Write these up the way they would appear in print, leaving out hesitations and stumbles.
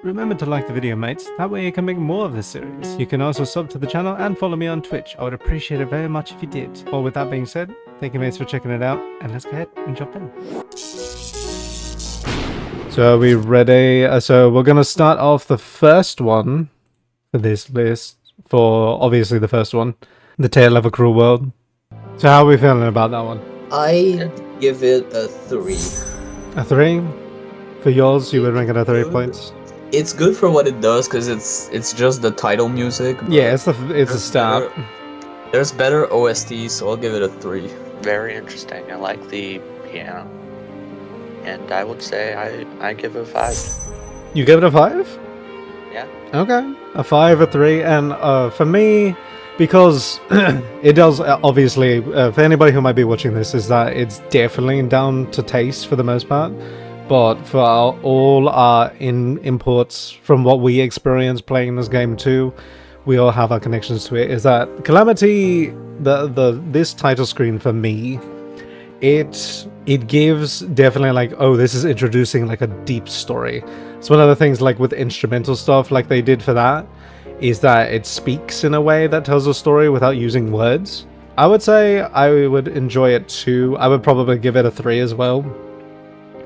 remember to like the video, mates. That way you can make more of this series. You can also sub to the channel and follow me on Twitch. I would appreciate it very much if you did. Well, with that being said, thank you, mates, for checking it out, and let's go ahead and jump in. So are we ready? So we're gonna start off the first one for this list, for obviously the first one, The Tale of a Cruel World. So how are we feeling about that one? I give it a 3. A 3? For yours, you would rank it at 3 points? It's good for what it does, because it's just the title music. Yeah, it's a start. There's better OSTs, so I'll give it a 3. Very interesting. I like the piano. And I would say I give it a 5. You give it a 5? Yeah. Okay. A 5, a 3, and for me, because it does, obviously, for anybody who might be watching this, is that it's definitely down to taste for the most part. But for all our imports from what we experience playing this game too, we all have our connections to it, is that Calamity, this title screen for me, it gives definitely like, oh, this is introducing like a deep story. It's one of the things like with instrumental stuff like they did for that, is that it speaks in a way that tells a story without using words. I would say I would enjoy it too. I would probably give it a 3 as well.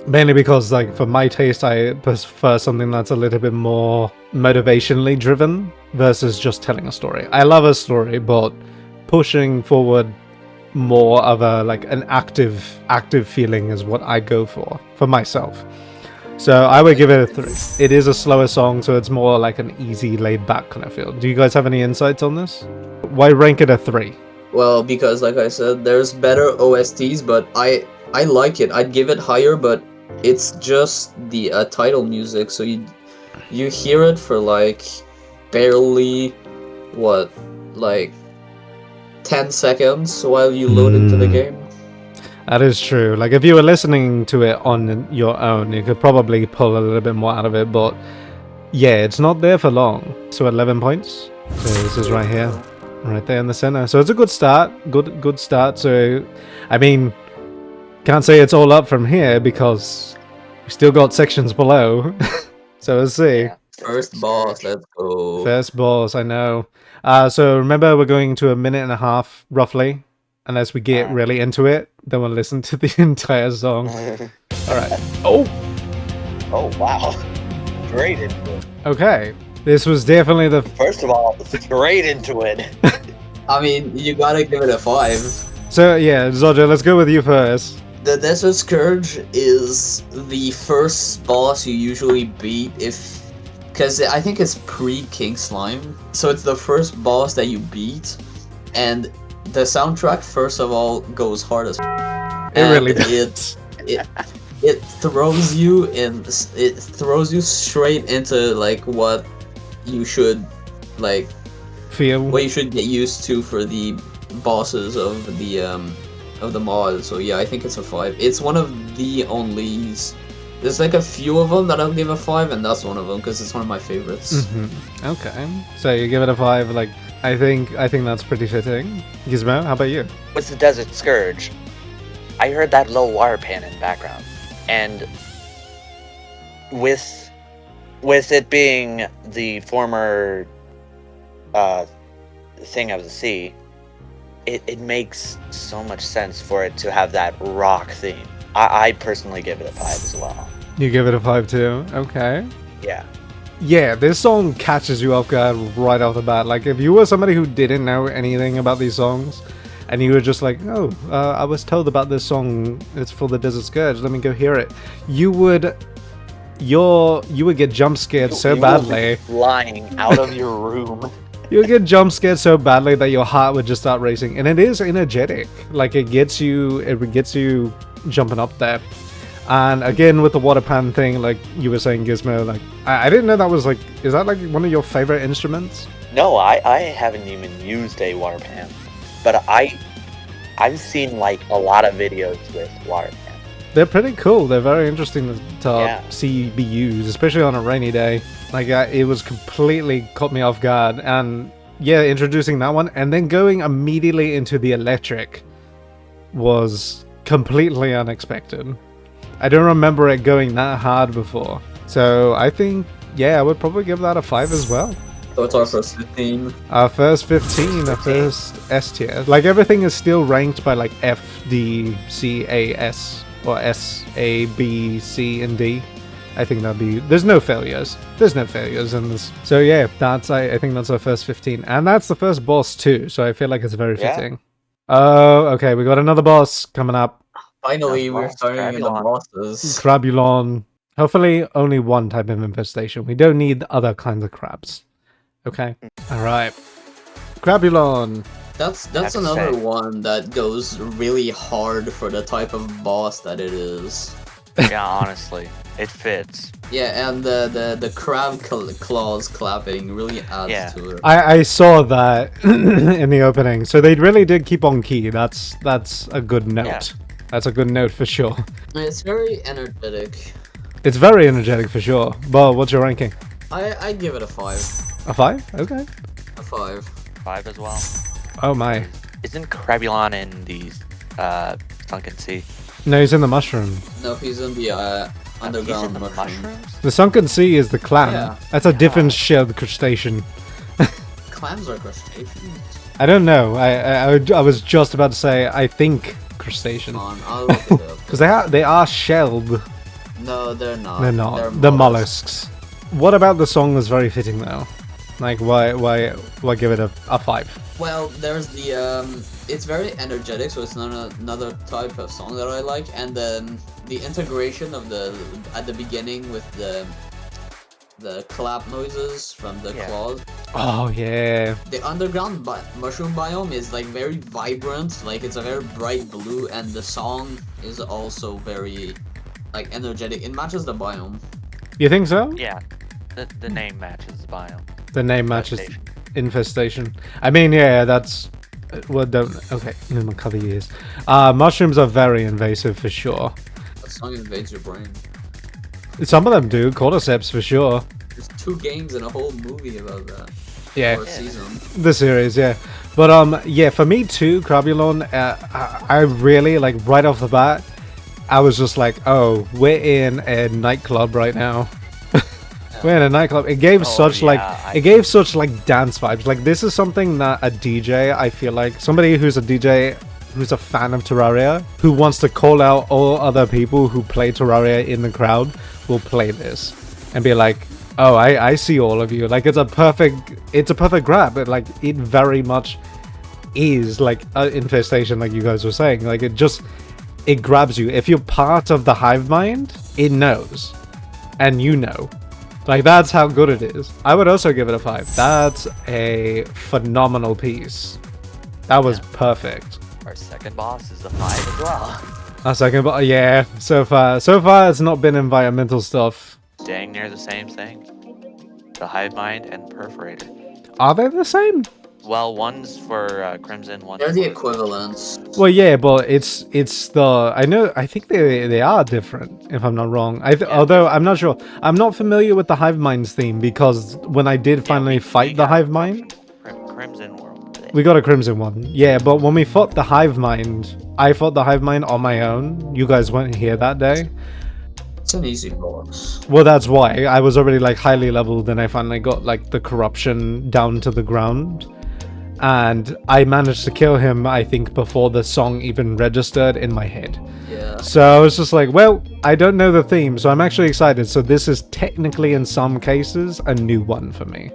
Mainly because, like, for my taste, I prefer something that's a little bit more motivationally driven versus just telling a story. I love a story, but pushing forward more of a, like, an active feeling is what I go for myself. So I would give it a 3. It is a slower song, so it's more like an easy, laid-back kind of feel. Do you guys have any insights on this? Why rank it a 3? Well, because, like I said, there's better OSTs, but I like it. I'd give it higher, but it's just the title music, so you hear it for like barely what, like 10 seconds while you load into the game. That is true. Like if you were listening to it on your own, you could probably pull a little bit more out of it, but yeah, it's not there for long. So 11 points. So this is right here, right there in the center. So it's a good start. Good start. So I mean, can't say it's all up from here because we still got sections below. So let's see. Yeah. First boss, let's go. First boss, I know. So remember, we're going to a minute and a half, roughly. Unless we get really into it, then we'll listen to the entire song. Alright. Oh! Oh, wow. Straight into it. Okay. This was definitely the... First of all, straight into it. I mean, you gotta give it a 5. So, yeah, Zodja, let's go with you first. The Desert Scourge is the first boss you usually beat because I think it's pre-King Slime. So it's the first boss that you beat, and the soundtrack, first of all, goes hard as it really does. It throws you in. It throws you straight into like what you should like feel. What you should get used to for the bosses of the mod. So yeah, I think it's a 5. It's one of the only. There's like a few of them that I'll give a 5, and that's one of them because it's one of my favorites. Okay, so you give it a 5. Like I think that's pretty fitting. Gizmo, how about you? With the Desert Scourge, I heard that low wire pan in the background, and with it being the former thing of the sea, it makes so much sense for it to have that rock theme. I personally give it a 5 as well. You give it a 5 too? Okay. Yeah. Yeah, this song catches you off guard right off the bat. Like, if you were somebody who didn't know anything about these songs, and you were just like, oh, I was told about this song, it's for the Desert Scourge, let me go hear it. You would get jump scared so badly. Flying out of your room. You would get jump scared so badly that your heart would just start racing. And it is energetic. Like, it gets you jumping up there. And again, with the water pan thing, like you were saying, Gizmo, like I didn't know that was like, is that like one of your favorite instruments? No, I haven't even used a water pan, but I've seen like a lot of videos with water pan. They're pretty cool. They're very interesting to see be used, especially on a rainy day. Like it was completely caught me off guard, and yeah, introducing that one and then going immediately into the electric was completely unexpected. I don't remember it going that hard before. So I think yeah, I would probably give that a 5 as well. So it's our first 15. Our first 15, our first S tier. Like everything is still ranked by like F, D, C, A, S, or S, A, B, C, and D. I think that'd be. There's no failures. There's no failures in this. So yeah, that's I think that's our first 15, and that's the first boss too. So I feel like it's very fitting. Oh, okay, we got another boss coming up. Finally, we're boss, starting in the Crabulon. bosses. Crabulon. Hopefully, only one type of infestation. We don't need other kinds of crabs. Okay. All right. Crabulon. That's Have to another say. one that goes really hard for the type of boss that it is. Yeah, honestly, it fits. Yeah, and the crab claws clapping really adds Yeah. to it. I saw that in the opening, so they really did keep on key. That's a good note. Yeah. That's a good note for sure. It's very energetic. It's very energetic for sure. But what's your ranking? I give it a 5. A 5? Okay. A 5. 5 as well. Oh my. Isn't Crabulon in the Sunken Sea? No, he's in the mushroom. No, he's in the He's underground in the mushroom. mushrooms? The sunken sea is the clam. Yeah. That's a different shelled crustacean. Clams are crustaceans. I don't know. I was just about to say I think crustacean Come on, I'll look it up. because they are shelled. No, they're not. They're not. They're The mollusks. What about the song was very fitting though? Like why give it a 5? Well, there's the it's very energetic, so it's not another type of song that I like, and then the integration of the at the beginning with the clap noises from the Yeah. claws. Oh yeah. The underground mushroom biome is like very vibrant, like it's a very bright blue, and the song is also very like energetic. It matches the biome. You think so? Yeah. The name matches the biome. The name matches Infestation. infestation. I mean, yeah, that's well, don't okay. In a couple of years, mushrooms are very invasive for sure. That song invades your brain. Some of them do. Cordyceps for sure. There's 2 games and a whole movie about that. Yeah. Or a season. The series, yeah. But yeah, for me too, Crabulon, I really like right off the bat, I was just like, oh, we're in a nightclub right now. We're in a nightclub. It gave such yeah, it gave such like dance vibes. Like this is something that a DJ, I feel like somebody who's a DJ who's a fan of Terraria, who wants to call out all other people who play Terraria in the crowd, will play this and be like, oh, I see all of you. Like it's a perfect grab. Like it very much is like an infestation, like you guys were saying. Like it grabs you. If you're part of the Hive Mind, it knows, and you know. Like that's how good it is. I would also give it a 5. That's a phenomenal piece. That was perfect. Our second boss is a 5 as well. A second, but yeah. So far it's not been environmental stuff. Dang near the same thing. The Hive Mind and Perforator. Are they the same? Well, one's for Crimson, one's They're the for- equivalents. Well, yeah, but it's the I think they are different if I'm not wrong. Although I'm not sure. I'm not familiar with the Hive Mind's theme because when I did finally fight the got Hive Mind, Crimson World. we got a Crimson one. Yeah, but when we fought the Hive Mind, I fought the Hive Mind on my own. You guys weren't here that day. It's an easy boss. Well, that's why I was already like highly leveled, and I finally got like the corruption down to the ground. And I managed to kill him, I think, before the song even registered in my head. Yeah. So I was just like, well, I don't know the theme, so I'm actually excited. So this is technically, in some cases, a new one for me.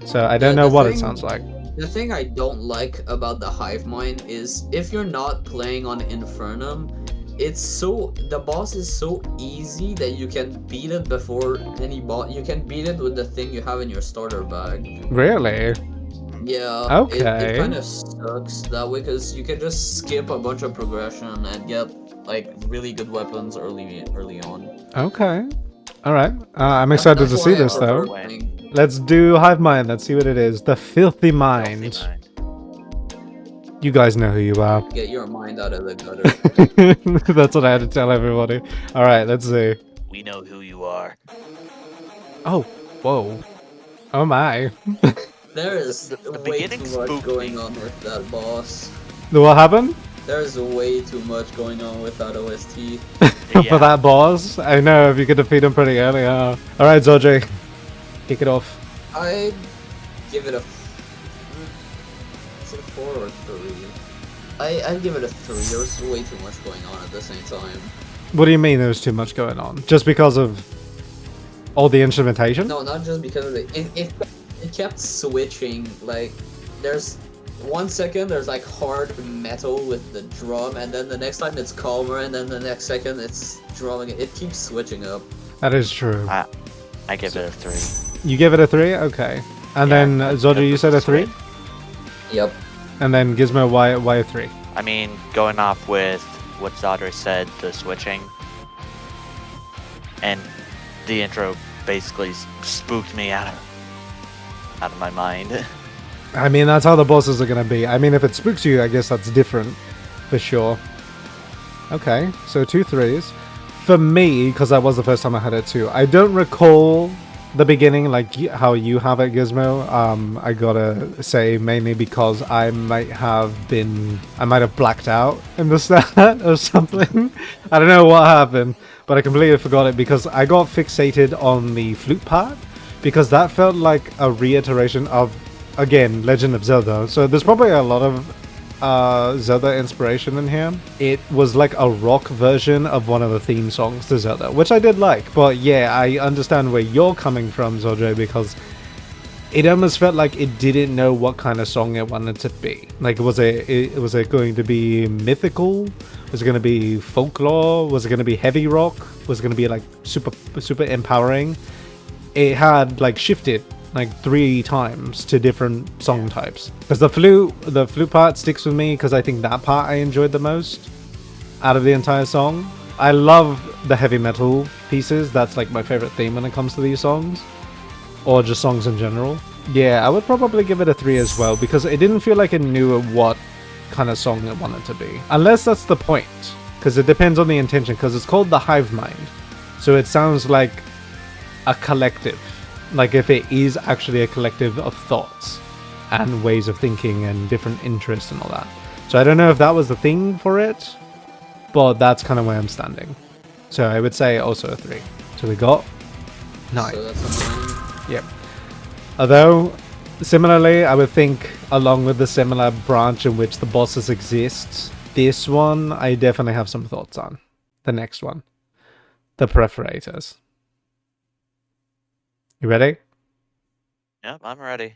So I don't know what it sounds like. The thing I don't like about the Hive Mind is if you're not playing on Infernum, the boss is so easy that you can beat it before any boss. You can beat it with the thing you have in your starter bag. Really? Yeah. Okay. It kind of sucks that way because you can just skip a bunch of progression and get like really good weapons early on. Okay. All right. I'm excited to That's see why I this though. prefer playing- Let's do Hive Mind. Let's see what it is. The Filthy Mind. Filthy Mind. You guys know who you are. Get your mind out of the gutter. That's what I had to tell everybody. All right. Let's see. We know who you are. Oh. Whoa. Oh my. There is The way too beginning much spooked going me. on with that boss. What happened? There's way too much going on with that OST. For that boss? I know, if you could defeat him pretty early, huh? Alright, Zodri. Kick it off. I'd give it a... Is it a 4 or 3? I'd give it a 3. There's way too much going on at the same time. What do you mean there's too much going on? Just because of all the instrumentation? No, not just because of it kept switching. Like, there's 1 second there's like hard metal with the drum, and then the next time it's calmer, and then the next second it's drumming. It keeps switching up. That is true. I give it a 3. You give it a 3? Okay. And Yeah, then, Zodra, you said a 3? Yep. And then Gizmo, why a 3? I mean, going off with what Zodra said, the switching, and the intro basically spooked me out of my mind. I mean, that's how the bosses are going to be. I mean, if it spooks you, I guess that's different, for sure. Okay, so 2 3s. For me, because that was the first time I had it too, I don't recall the beginning like how you have it, Gizmo. I gotta say, mainly because I might have blacked out in the start or something. I don't know what happened, but I completely forgot it because I got fixated on the flute part, because that felt like a reiteration of, again, Legend of Zelda. So there's probably a lot of Zelda inspiration in here. It was like a rock version of one of the theme songs to Zelda, which I did like. But yeah, I understand where you're coming from, Zodra, because it almost felt like it didn't know what kind of song it wanted to be. Like, was it going to be mythical? Was it going to be folklore? Was it going to be heavy rock? Was it going to be like super empowering? It had like shifted like 3 times to different song types. Because the flute part sticks with me because I think that part I enjoyed the most out of the entire song. I love the heavy metal pieces. That's like my favorite theme when it comes to these songs, or just songs in general. Yeah, I would probably give it a 3 as well, because it didn't feel like it knew what kind of song it wanted to be. Unless that's the point, because it depends on the intention, because it's called the Hive Mind. So it sounds like a collective. Like if it is actually a collective of thoughts and ways of thinking and different interests and all that. So I don't know if that was the thing for it, but that's kind of where I'm standing. So I would say also a 3. So we got 9. So that's a 9. Yep. Although, similarly, I would think, along with the similar branch in which the bosses exist, this one I definitely have some thoughts on. The next one. The Perforators. You ready? Yep, I'm ready.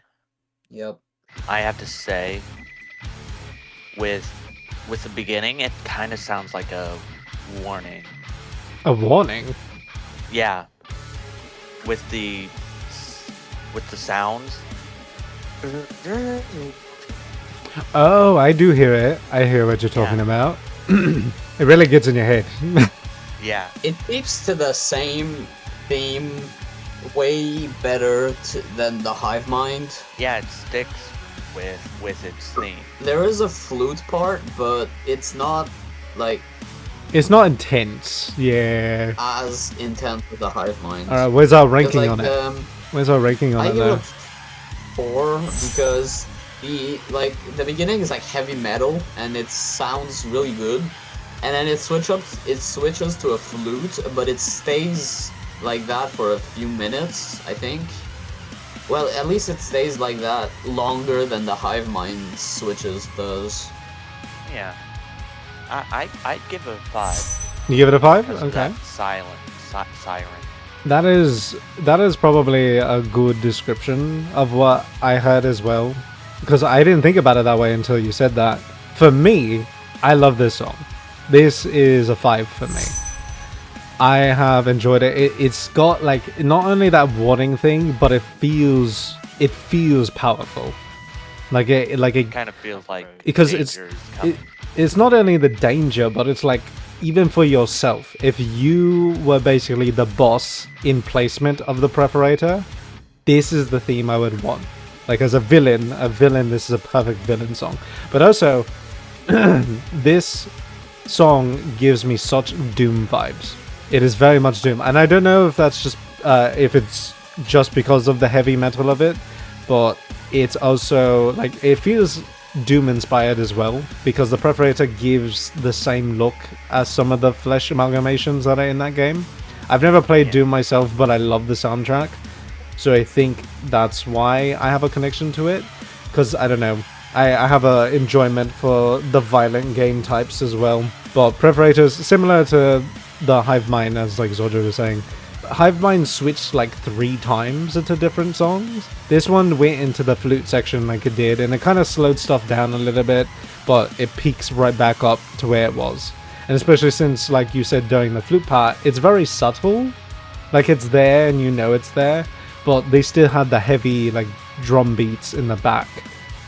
Yep. I have to say, with the beginning, it kind of sounds like a warning. A warning? Yeah. With the sounds. Oh, I do hear it. I hear what you're talking about. It really gets in your head. Yeah. It keeps to the same theme way better than the Hive Mind. Yeah, it sticks with its theme. There is a flute part, but it's not like It's not intense. Yeah. as intense as the Hive Mind. Alright, where's our 'Cause, ranking like, on it? Where's our ranking on I it give it though? a 4 because the beginning is like heavy metal and it sounds really good, and then it switches to a flute, but it stays like that for a few minutes, I think. Well, at least it stays like that longer than the Hive Mind switches does. Yeah. I'd give it a 5. You give it a 5? Because of Okay. that siren. That is probably a good description of what I heard as well, because I didn't think about it that way until you said that. For me, I love this song. This is a 5 for me. I have enjoyed it. It's got like not only that warning thing, but it feels powerful. Like it Kind of feels like because danger's coming. it's not only the danger, but it's like even for yourself. If you were basically the boss in placement of the Perforator, this is the theme I would want. Like as a villain, this is a perfect villain song. But also, this song gives me such Doom vibes. It is very much Doom, and I don't know if that's just if it's just because of the heavy metal of it, but it's also like it feels Doom inspired as well, because the Perforator gives the same look as some of the flesh amalgamations that are in that game. I've never played Doom myself, but I love the soundtrack, So I think that's why I have a connection to it. Because, I don't know, I have a enjoyment for the violent game types as well. But Perforators, similar to the Hive Mind, as like Zorja was saying, Hive Mind switched like 3 times into different songs. This one went into the flute section like it did, and it kind of slowed stuff down a little bit, but it peaks right back up to where it was. And especially since, like you said during the flute part, it's very subtle. Like, it's there and you know it's there, but they still had the heavy like drum beats in the back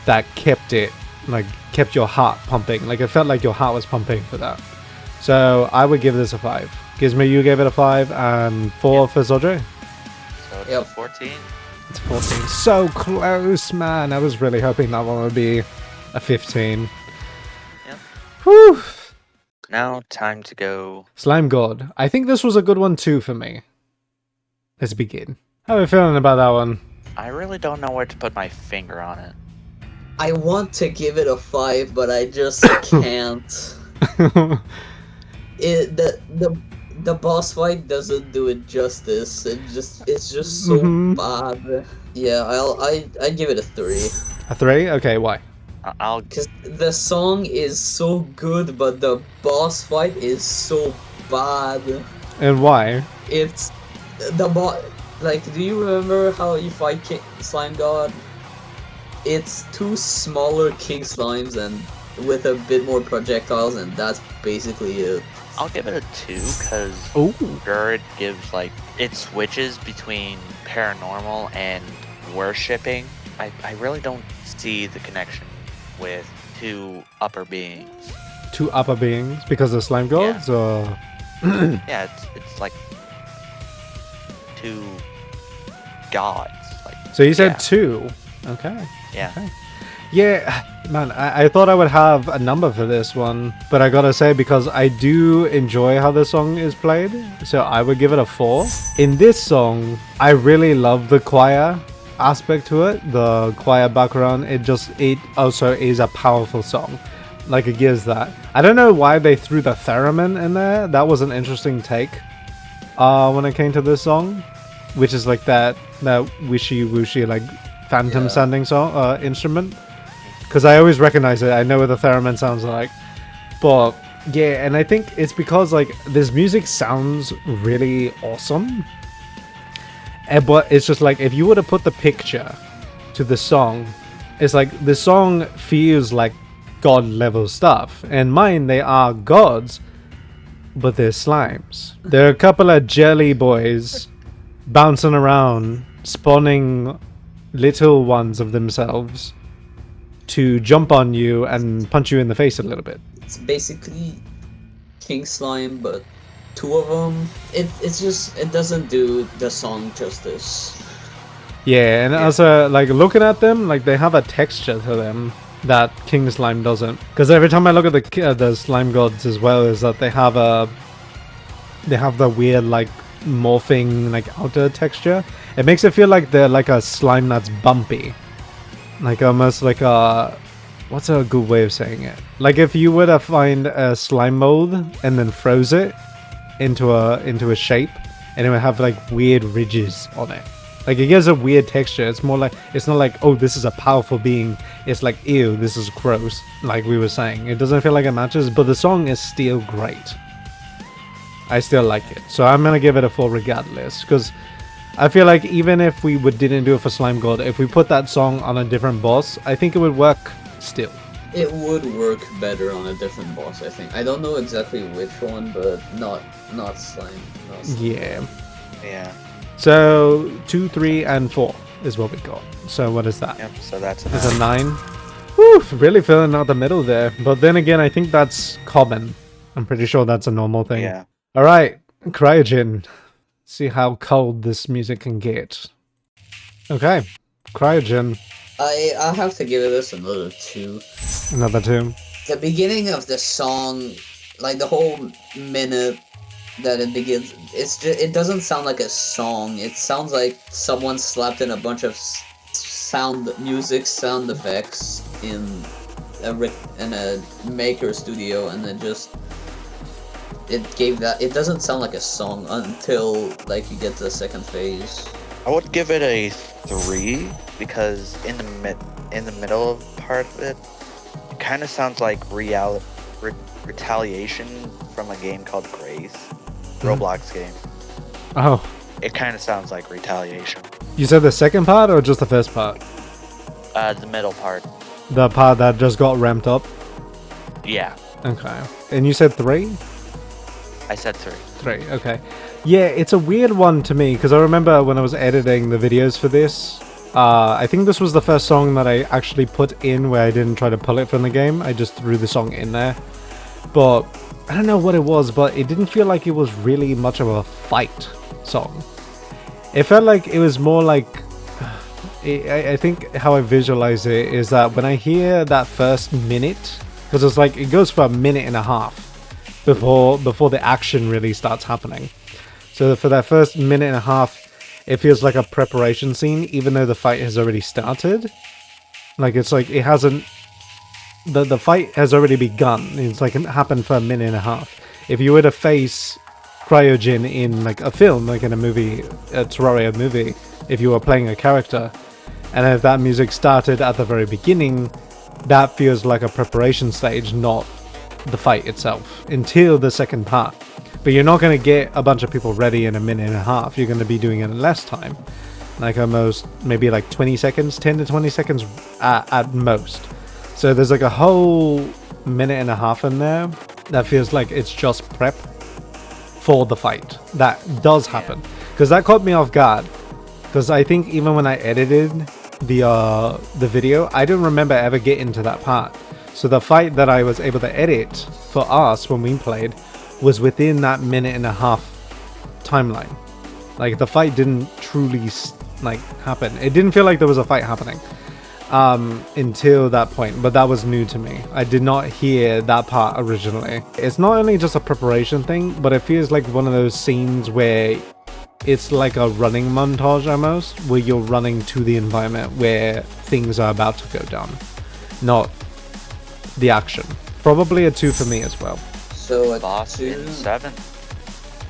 that kept it, like, kept your heart pumping. Like, it felt like your heart was pumping for that. So I would give this a 5. Gizmo, you gave it a 5, and 4 for Zodre. So it's 14. It's 14. So close, man. I was really hoping that one would be a 15. Yep. Whew. Now, time to go. Slime God. I think this was a good one too for me. Let's begin. How are we feeling about that one? I really don't know where to put my finger on it. I want to give it a 5, but I just can't. The boss fight doesn't do it justice. It's just so bad. Yeah, I'd give it a 3. A 3? Okay, why? I'll. Because the song is so good, but the boss fight is so bad. And why? It's the boss. Like, do you remember how you fight Slime God? It's 2 smaller king slimes and with a bit more projectiles, and that's basically it. I'll give it a 2 because sure, it gives like it switches between paranormal and worshipping. I really don't see the connection with 2 upper beings. 2 upper beings because of slime gods, or Yeah, it's like 2 gods. Like, so you said 2. Okay. Yeah. Okay. Yeah, man, I thought I would have a number for this one, but I gotta say, because I do enjoy how the song is played, so I would give it a 4. In this song, I really love the choir aspect to it, the choir background. It also is a powerful song. Like, it gives that. I don't know why they threw the theremin in there. That was an interesting take when it came to this song, which is like that wishy-washy, like, phantom sounding song instrument, because I always recognize it. I know what the theremin sounds like. But yeah, and I think it's because like this music sounds really awesome, but it's just like if you were to put the picture to the song, it's like the song feels like god level stuff. And mine, they are gods, but they're slimes. They're a couple of jelly boys bouncing around, spawning little ones of themselves to jump on you and punch you in the face a little bit. It's basically king slime, but 2 of them. It doesn't do the song justice. Yeah, and also like looking at them, like they have a texture to them that king slime doesn't. Because every time I look at the slime gods as well, is that they have the weird like morphing like outer texture. It makes it feel like they're like a slime that's bumpy, like almost like a, what's a good way of saying it? Like if you were to find a slime mold and then froze it into a shape, and it would have like weird ridges on it. Like it gives a weird texture. It's more like, it's not like, oh, this is a powerful being. It's like, ew, this is gross. Like we were saying, it doesn't feel like it matches, but the song is still great. I still like it, so I'm gonna give it a 4 regardless, because I feel like even if we didn't do it for Slime God, if we put that song on a different boss, I think it would work still. It would work better on a different boss, I think. I don't know exactly which one, but not slime. Not slime. Yeah. Yeah. So 2, 3, and 4 is what we got. So what is that? Yep. So that's It's a 9. Whew, really filling out the middle there. But then again, I think that's common. I'm pretty sure that's a normal thing. Yeah. All right, Cryogen. See how cold this music can get. Okay, Cryogen. I have to give this another 2. Another 2. The beginning of the song, like the whole minute that it begins, it doesn't sound like a song. It sounds like someone slapped in a bunch of sound effects in a maker studio, and then just it gave that. It doesn't sound like a song until like you get to the second phase. I would give it a 3 because in the middle part of it, it kind of sounds like retaliation from a game called Grace, Roblox game. Oh, It kind of sounds like retaliation. you said the second part or just the first part? The middle part. The part that just got ramped up? Yeah, Okay. And you said 3? I said 3. 3, okay. Yeah, it's a weird one to me, because I remember when I was editing the videos for this, I think this was the first song that I actually put in where I didn't try to pull it from the game. I just threw the song in there. But I don't know what it was, but it didn't feel like it was really much of a fight song. It felt like it was more like... I think how I visualize it is that when I hear that first minute, because it's like it goes for a minute and a half before the action really starts happening. So for that first minute and a half, it feels like a preparation scene, even though the fight has already started. Like it's like it hasn't. The fight has already begun. It's like it happened for a minute and a half. If you were to face Cryogen in like a film, like in a movie, a Terraria movie, if you were playing a character, and if that music started at the very beginning, that feels like a preparation stage, not the fight itself, until the second part. But you're not going to get a bunch of people ready in a minute and a half. You're going to be doing it in less time. Like almost, maybe like 20 seconds, 10 to 20 seconds at most. So there's like a whole minute and a half in there that feels like it's just prep for the fight. That does happen. Because that caught me off guard. Because I think even when I edited the video, I don't remember ever getting to that part. So the fight that I was able to edit for us when we played was within that minute and a half timeline. Like the fight didn't truly like happen. It didn't feel like there was a fight happening until that point, but that was new to me. I did not hear that part originally. It's not only just a preparation thing, but it feels like one of those scenes where it's like a running montage almost, where you're running to the environment where things are about to go down, not the action. Probably a 2 for me as well. So a Boss 2. in 7.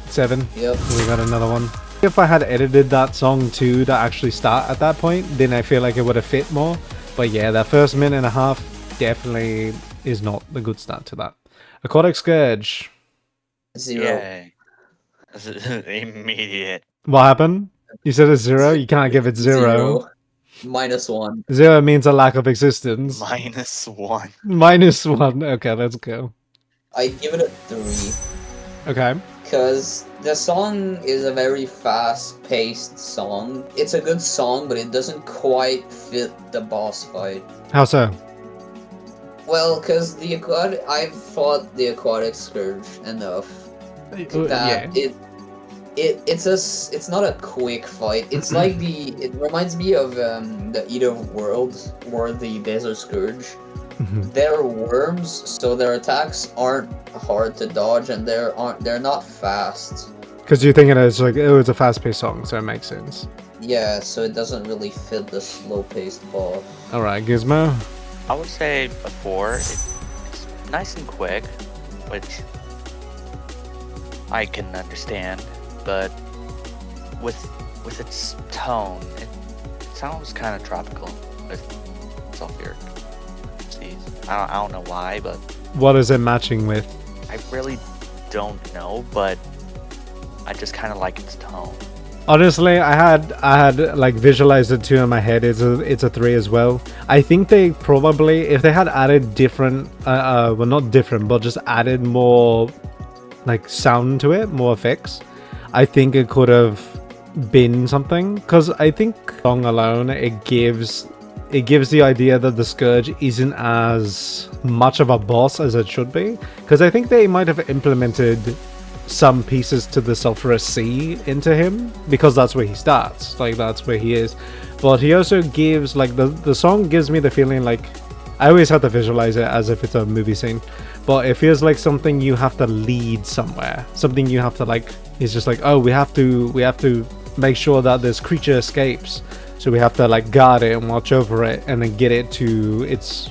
7. Yep. We got another one. If I had edited that song too to actually start at that point, then I feel like it would have fit more. But yeah, that first minute and a half definitely is not the good start to that. Aquatic Scourge. 0. Yay. Immediate. What happened? You said it's 0? You can't give it 0. -1. 0 means a lack of existence. -1. -1. Okay, let's go. I give it a 3. Okay. Because the song is a very fast-paced song. It's a good song, but it doesn't quite fit the boss fight. How so? Well, because I've fought the Aquatic Scourge enough that it's not a quick fight. It's like it reminds me of the Eater of Worlds or the Desert Scourge. They're worms, so their attacks aren't hard to dodge, and they're not fast. Because you're thinking it's like, oh, it's a fast-paced song, so it makes sense. Yeah, so it doesn't really fit the slow-paced boss. All right, Gizmo. I would say a 4. It's nice and quick, which I can understand, but with its tone, it sounds kind of tropical with sulfuric seas. I don't know why, but What is it matching with? I really don't know, but I just kind of like its tone. Honestly, I had like visualized it too in my head. It's a 3 as well. I think they probably, if they had added different, well, not different, but just added more like sound to it, more effects, I think it could have been something. Because I think song alone, it gives the idea that the Scourge isn't as much of a boss as it should be. Because I think they might have implemented some pieces to the Sulphurous Sea into him, because that's where he starts, like that's where he is. But he also gives, like, the song gives me the feeling like, I always have to visualize it as if it's a movie scene, but it feels like something you have to lead somewhere, something you have to, like, it's just like, oh, we have to make sure that this creature escapes, so we have to like guard it and watch over it and then get it to its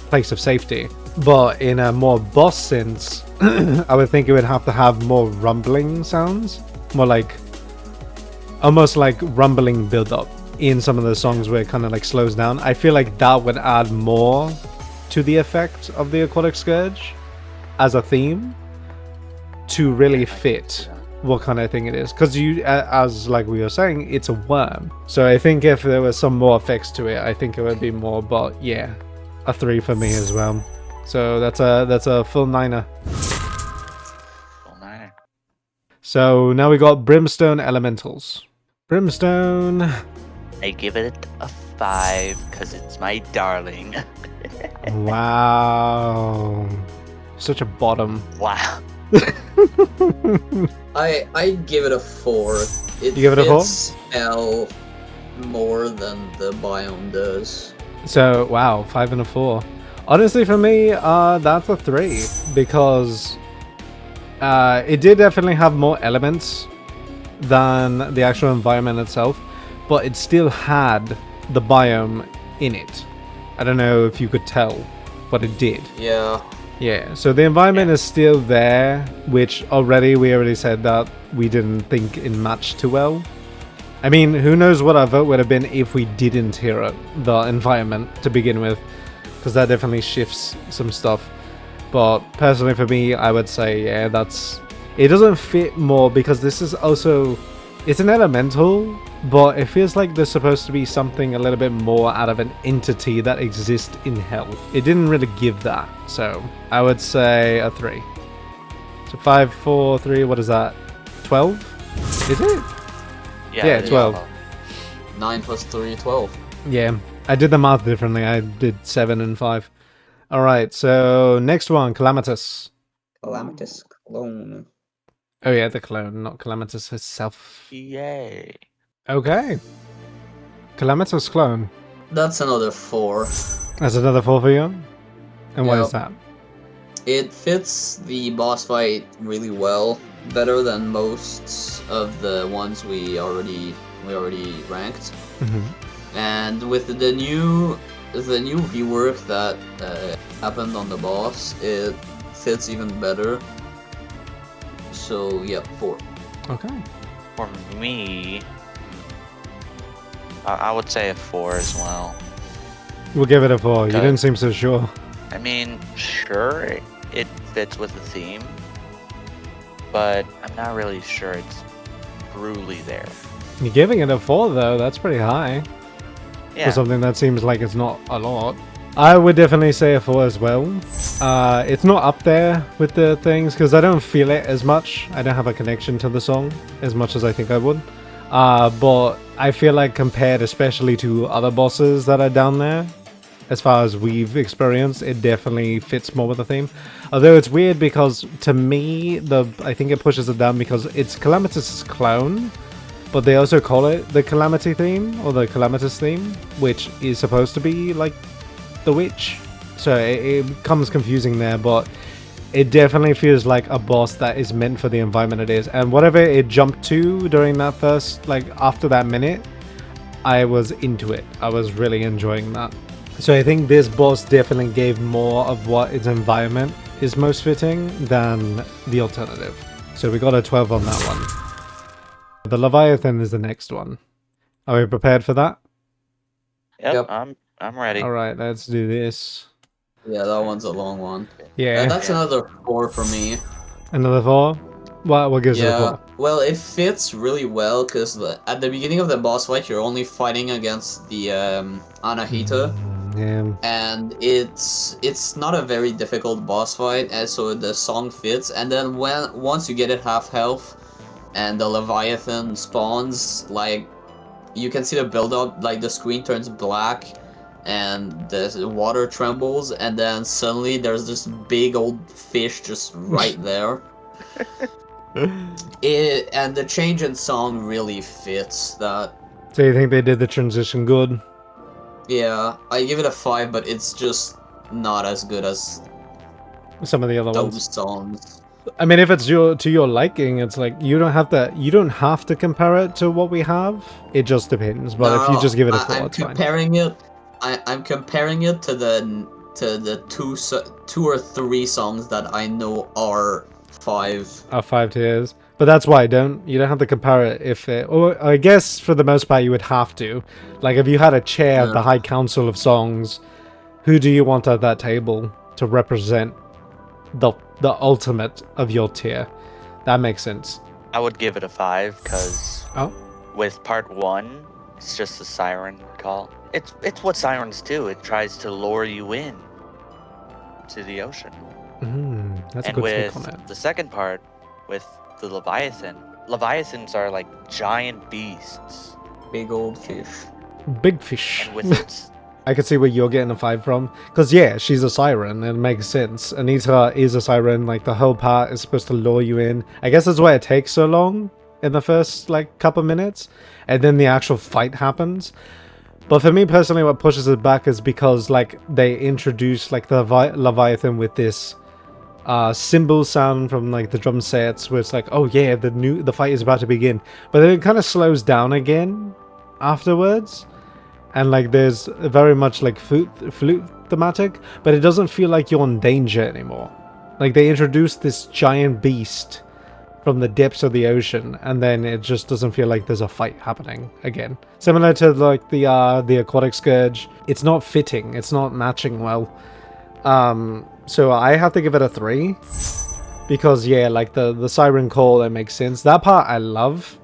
place of safety. But in a more boss sense, I would think it would have to have more rumbling sounds, more like almost like rumbling build-up in some of the songs where it kind of like slows down. I feel like that would add more to the effect of the Aquatic Scourge as a theme to really fit what kind of thing it is, because you, as like we were saying, it's a worm. So I think if there was some more effects to it, I think it would be more. But yeah, a 3 for me as well. So that's a full 9er. Full 9er. So now we got Brimstone Elementals. Brimstone. I give it a 5 because it's my darling. Wow, such a bottom. Wow. I give it a 4. It You give it a 4? fits L more than the biome does. So wow, 5 and a 4. Honestly, for me, that's a 3 because it did definitely have more elements than the actual environment itself, but it still had the biome in it. I don't know if you could tell, but it did. Yeah. Yeah, so the environment is still there, which we already said that we didn't think it matched too well. I mean, who knows what our vote would have been if we didn't hear the environment to begin with, because that definitely shifts some stuff. But personally for me, I would say, yeah, it doesn't fit more because this is also, it's an elemental, but it feels like there's supposed to be something a little bit more out of an entity that exists in hell. It didn't really give that, so I would say a 3. So 5, 4, 3, what is that? 12? Is it? Yeah, 12. 9 plus 3, 12. Yeah, I did the math differently. I did 7 and 5. Alright, so next one, Calamitas. Calamitas Clone. Oh yeah, the clone, not Calamitas herself. Yay. Okay. Calamitas Clone. That's another 4. That's another 4 for you? And why Yep. is that? It fits the boss fight really well, better than most of the ones we already ranked. Mm-hmm. And with the new rework that happened on the boss, it fits even better. So yeah, 4. Okay. For me, I would say a 4 as well. We'll give it a 4. You Okay. didn't seem so sure. I mean, sure, it fits with the theme, but I'm not really sure it's truly there. You're giving it a 4 though, that's pretty high. Yeah. For something that seems like it's not a lot. I would definitely say a 4 as well. It's not up there with the things because I don't feel it as much. I don't have a connection to the song as much as I think I would. But I feel like compared especially to other bosses that are down there, as far as we've experienced, it definitely fits more with the theme. Although it's weird because to me, I think it pushes it down because it's Calamitas Clone, but they also call it the Calamity theme or the Calamitas theme, which is supposed to be like the witch. So it becomes confusing there, but it definitely feels like a boss that is meant for the environment it is. And whatever it jumped to during that first, like after that minute, I was into it. I was really enjoying that. So I think this boss definitely gave more of what its environment is most fitting than the alternative. So we got a 12 on that one. The Leviathan is the next one. Are we prepared for that? Yep. Yep. I'm ready. Alright, let's do this. Yeah, that one's a long one. Yeah. That's another 4 for me. Another 4? What gives it a Yeah, 4? well, it fits really well because at the beginning of the boss fight, you're only fighting against the Anahita, Yeah. and it's not a very difficult boss fight, and so the song fits. And then once you get it half health, and the Leviathan spawns, like you can see the build up, like the screen turns black, and the water trembles, and then suddenly there's this big old fish just right there. And the change in song really fits that. So you think they did the transition good? Yeah, I give it a 5, but it's just not as good as Some of the other those ones. songs. I mean, if it's to your liking, it's like you don't have to compare it to what we have. It just depends. But if you just give it a 4, I'm it's fine. comparing it. I'm comparing it to the two or three songs that I know are 5. 5 tiers. But that's why you don't have to compare it if it, or I guess for the most part you would have to. Like if you had a chair of the High Council of Songs, who do you want at that table to represent the ultimate of your tier? That makes sense. I would give it a 5 because with part 1, it's just a siren call. It's what sirens do. It tries to lure you in to the ocean. That's a and good with take on it. the second part, with the Leviathans are like giant beasts. Big old fish. Big fish. And with its I can see where you're getting a 5 from. Because, yeah, she's a siren. It makes sense. Anita is a siren. Like, the whole part is supposed to lure you in. I guess that's why it takes so long in the first, like, couple minutes. And then the actual fight happens. But for me, personally, what pushes it back is because, like, they introduce, like, the Leviathan with this cymbal sound from, like, the drum sets. Where it's like, oh, yeah, the fight is about to begin. But then it kind of slows down again afterwards. And like there's very much like flute thematic, but it doesn't feel like you're in danger anymore. Like they introduced this giant beast from the depths of the ocean, and then it just doesn't feel like there's a fight happening again. Similar to like the Aquatic Scourge, it's not fitting, it's not matching well. So I have to give it a 3 because yeah, like the siren call, it makes sense. That part I love,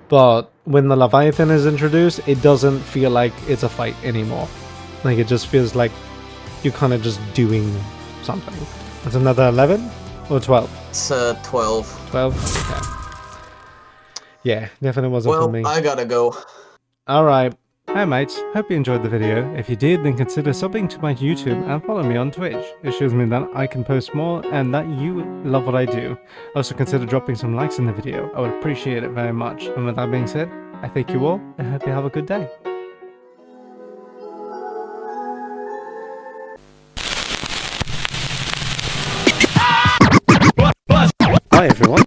but when the Leviathan is introduced, it doesn't feel like it's a fight anymore. Like, it just feels like you're kind of just doing something. That's another 11 or 12? It's 12. 12? Okay. Yeah, definitely wasn't for me. Well, I gotta go. Alright. Hi mates, hope you enjoyed the video. If you did, then consider subbing to my YouTube and follow me on Twitch. It shows me that I can post more and that you love what I do. Also consider dropping some likes in the video. I would appreciate it very much. And with that being said, I thank you all and hope you have a good day. Hi everyone,